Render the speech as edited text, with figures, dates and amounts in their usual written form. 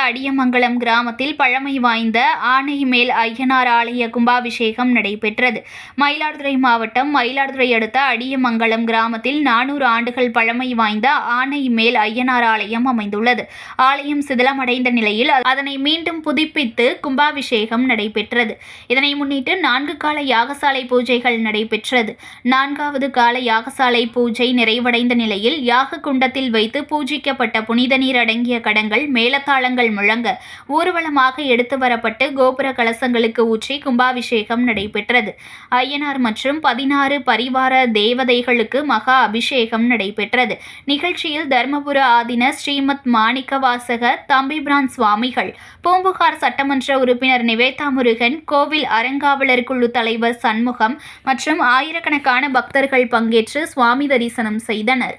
அடியமங்கலம் கிராமத்தில் பழமை வாய்ந்த ஆனைமேல் ஐயனார் ஆலய கும்பாபிஷேகம் நடைபெற்றது. மயிலாடுதுறை மாவட்டம் மயிலாடுதுறை அடுத்த அடியமங்கலம் கிராமத்தில் 400 ஆண்டுகள் பழமை வாய்ந்த ஆனைமேல் ஐயனார் ஆலயம் அமைந்துள்ளது. ஆலயம் சிதிலமடைந்த நிலையில் அதனை மீண்டும் புதுப்பித்து கும்பாபிஷேகம் நடைபெற்றது. இதனை முன்னிட்டு 4 கால யாகசாலை பூஜைகள் நடைபெற்றது. 4வது கால யாகசாலை பூஜை நிறைவடைந்த நிலையில் யாக குண்டத்தில் வைத்து பூஜிக்கப்பட்ட புனித நீர் அடங்கிய கடங்கள் மேளதாளங்கள் முழங்க ஊர்வலமாக எடுத்து வரப்பட்டு கோபுர கலசங்களுக்கு ஊற்றி கும்பாபிஷேகம் நடைபெற்றது. ஐயனார் மற்றும் 16 பரிவார தேவதைகளுக்கு மகா அபிஷேகம் நடைபெற்றது. நிகழ்ச்சியில் தர்மபுர ஆதீன ஸ்ரீமத் மாணிக்கவாசக தம்பிபிரான் சுவாமிகள், பூம்புகார் சட்டமன்ற உறுப்பினர் நிவேதா முருகன், கோவில் அறங்காவலர் குழு தலைவர் சண்முகம் மற்றும் ஆயிரக்கணக்கான பக்தர்கள் பங்கேற்று சுவாமி தரிசனம் செய்தனர்.